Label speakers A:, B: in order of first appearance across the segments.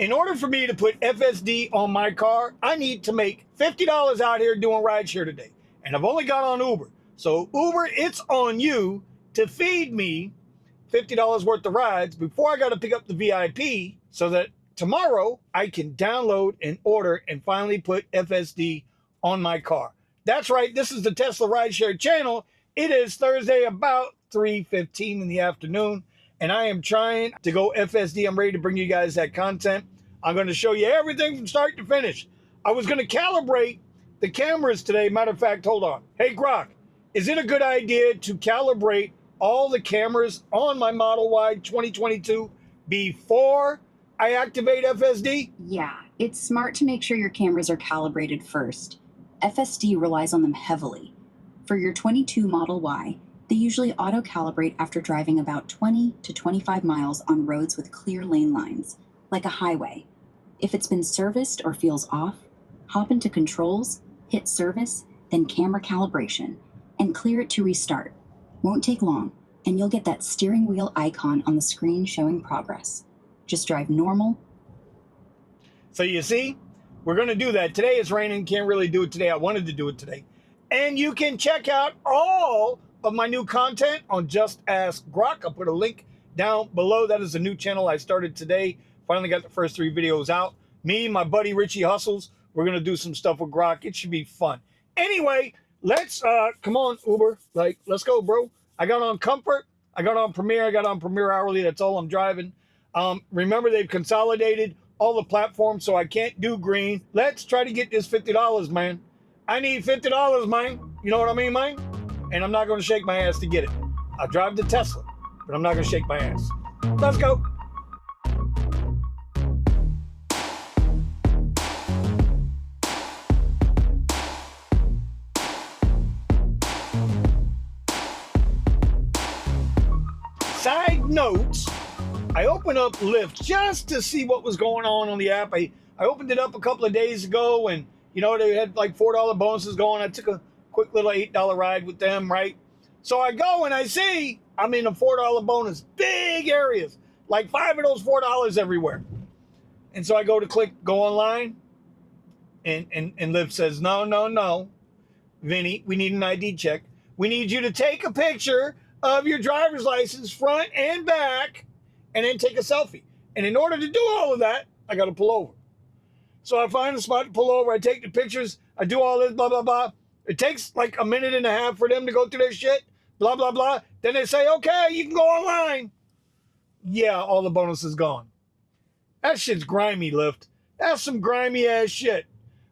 A: In order for me to put FSD on my car, I need to make $50 out here doing rideshare today. And I've only got on Uber. So Uber, it's on you to feed me $50 worth of rides before I got to pick up the VIP so that tomorrow I can download and order and finally put FSD on my car. That's right. This is the Tesla Rideshare channel. It is Thursday about 3:15 in the afternoon, and I am trying to go FSD. I'm ready to bring you guys that content. I'm going to show you everything from start to finish. I was going to calibrate the cameras today. Matter of fact, hold on. Hey, Grok, is it a good idea to calibrate all the cameras on my Model Y 2022 before I activate FSD?
B: Yeah, it's smart to make sure your cameras are calibrated first. FSD relies on them heavily. For your 22 Model Y, they usually auto-calibrate after driving about 20 to 25 miles on roads with clear lane lines, like a highway. If it's been serviced or feels off, hop into Controls, hit Service, then Camera Calibration, and clear it to restart. Won't take long, and you'll get that steering wheel icon on the screen showing progress. Just drive normal.
A: So you see, we're going to do that. Today it's raining. Can't really do it today. I wanted to do it today. And you can check out all of my new content on Just Ask Grok. I'll put a link down below. That is a new channel I started today. Finally got the first 3 videos out. Me, my buddy Richie Hustles. We're going to do some stuff with Grok. It should be fun. Anyway, let's, come on, Uber. Like, let's go, bro. I got on Comfort. I got on Premiere. I got on Premiere Hourly. That's all I'm driving. Remember, they've consolidated all the platforms, so I can't do green. Let's try to get this $50, man. I need $50, man. You know what I mean, man? And I'm not going to shake my ass to get it. I'll drive the Tesla, but I'm not going to shake my ass. Let's go. Side notes, I opened up Lyft just to see what was going on the app. I opened it up a couple of days ago, and you know, they had like $4 bonuses going. I took a quick little $8 ride with them, right? So I go and I see I'm in a $4 bonus, big areas, like 5 of those $4 everywhere. And so I go to click go online, and Lyft says, no, Vinny, we need an ID check. We need you to take a picture of your driver's license, front and back, and then take a selfie. And in order to do all of that, I got to pull over. So I find a spot to pull over. I take the pictures. I do all this, blah, blah, blah. It takes like a minute and a half for them to go through their shit, blah, blah, blah. Then they say, okay, you can go online. Yeah, all the bonus is gone. That shit's grimy, Lyft. That's some grimy ass shit.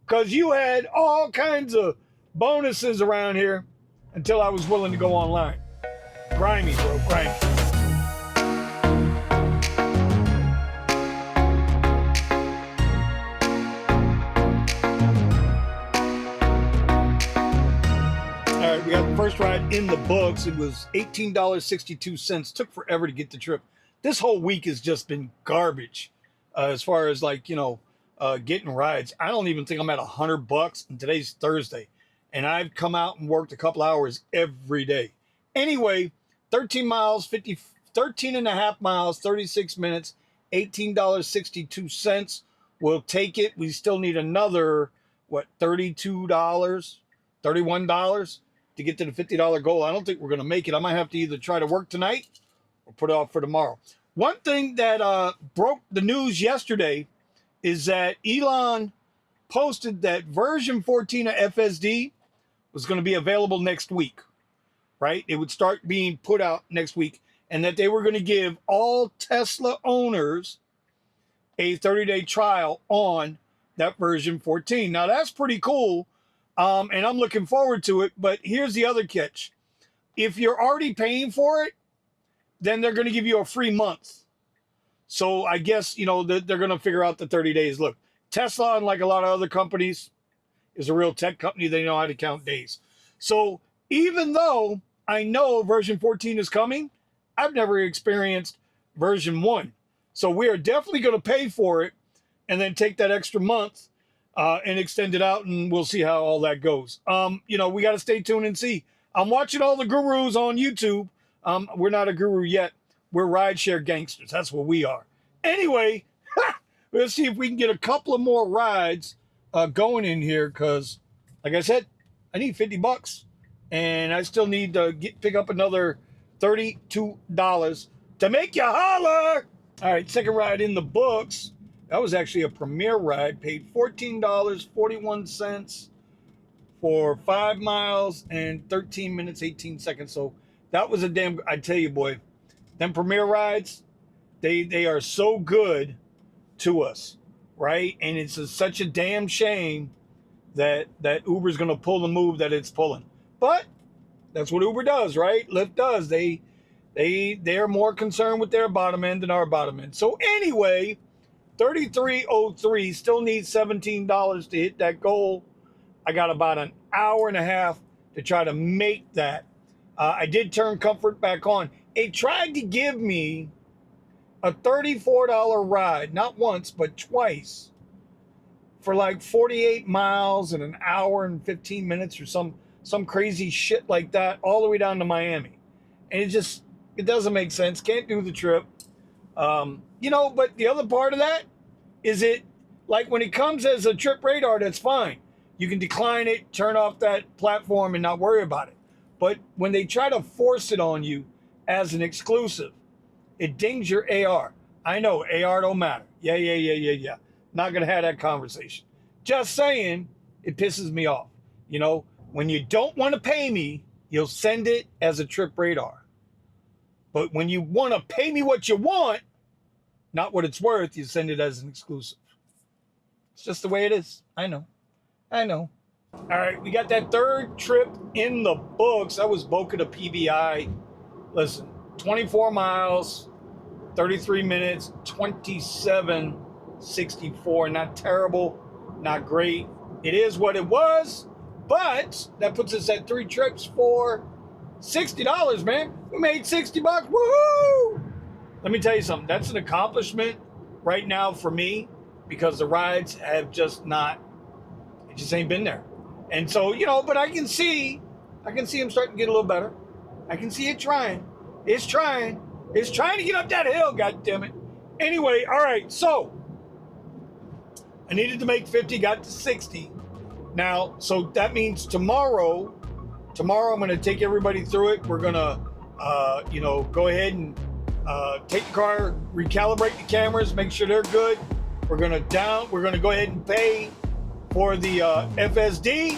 A: Because you had all kinds of bonuses around here until I was willing to go online. Grimy, bro, grimy. All right, we got the first ride in the books. It was $18.62. Took forever to get the trip. This whole week has just been garbage as far as like, you know, getting rides. I don't even think I'm at $100, and today's Thursday. And I've come out and worked a couple hours every day. Anyway, 13 and a half miles, 36 minutes, $18.62. We'll take it. We still need another, what, $32, $31 to get to the $50 goal. I don't think we're going to make it. I might have to either try to work tonight or put it off for tomorrow. One thing that broke the news yesterday is that Elon posted that version 14 of FSD was going to be available next week. Right? It would start being put out next week, and that they were going to give all Tesla owners a 30-day trial on that version 14. Now, that's pretty cool, and I'm looking forward to it, but here's the other catch. If you're already paying for it, then they're going to give you a free month. So I guess, you know, they're going to figure out the 30 days. Look, Tesla, unlike a lot of other companies, is a real tech company. They know how to count days. So even though I know version 14 is coming, I've never experienced version 1. So we are definitely going to pay for it and then take that extra month and extend it out, and we'll see how all that goes. You know, we got to stay tuned and see. I'm watching all the gurus on YouTube. We're not a guru yet. We're rideshare gangsters. That's what we are. Anyway, Let's see if we can get a couple of more rides going in here, because, like I said, I need $50, and I still need to pick up another $32 to make you holler. All right, second ride in the books. That was actually a premier ride. Paid $14.41 for 5 miles and 13 minutes, 18 seconds. So that was a damn, I tell you, boy, them premier rides, they are so good to us, right? And it's such a damn shame that Uber's going to pull the move that it's pulling. But that's what Uber does, right? Lyft does. They're more concerned with their bottom end than our bottom end. So anyway, 3303, still needs $17 to hit that goal. I got about an hour and a half to try to make that. I did turn Comfort back on. It tried to give me a $34 ride, not once, but twice, for like 48 miles in an hour and 15 minutes or some crazy shit like that, all the way down to Miami. And it doesn't make sense. Can't do the trip. But the other part of that is it, like when it comes as a trip radar, that's fine. You can decline it, turn off that platform and not worry about it. But when they try to force it on you as an exclusive, it dings your AR. I know, AR don't matter. Yeah. Not going to have that conversation. Just saying, it pisses me off. When you don't want to pay me, you'll send it as a trip radar. But when you want to pay me what you want, not what it's worth, you send it as an exclusive. It's just the way it is. I know. All right, we got that third trip in the books. That was Boca to PBI. Listen, 24 miles, 33 minutes, 27:64. Not terrible, not great. It is what it was, but that puts us at 3 trips for $60, man. We made $60. Woohoo! Let me tell you something. That's an accomplishment right now for me, because the rides have just ain't been there. And so, but I can see them starting to get a little better. I can see it trying. It's trying to get up that hill, God damn it. Anyway, all right, so I needed to make 50, got to 60. Now, so that means tomorrow I'm going to take everybody through it. We're going to, go ahead and take the car, recalibrate the cameras, make sure they're good. We're going to go ahead and pay for the FSD,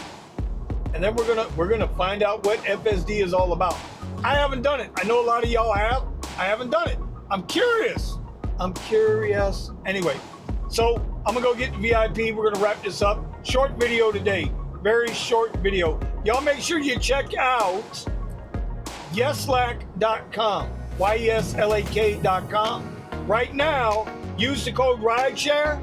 A: and then we're gonna find out what FSD is all about. I haven't done it. I know a lot of y'all have. I haven't done it. I'm curious. Anyway, so I'm gonna go get the VIP. We're gonna wrap this up. Short video today. Very short video. Y'all make sure you check out yeslack.com. YESLAK.com. Right now, use the code Rideshare.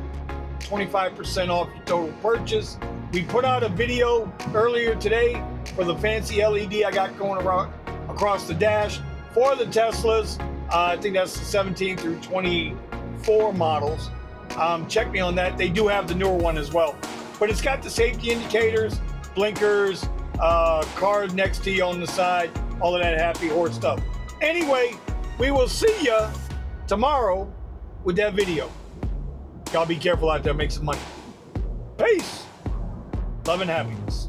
A: 25% off your total purchase. We put out a video earlier today for the fancy LED I got going around across the dash for the Teslas. I think that's the 17 through 24 models. Check me on that. They do have the newer one as well. But it's got the safety indicators, blinkers, card next to you on the side, all of that happy horse stuff. Anyway, we will see you tomorrow with that video. Y'all be careful out there, make some money. Peace. Love and happiness.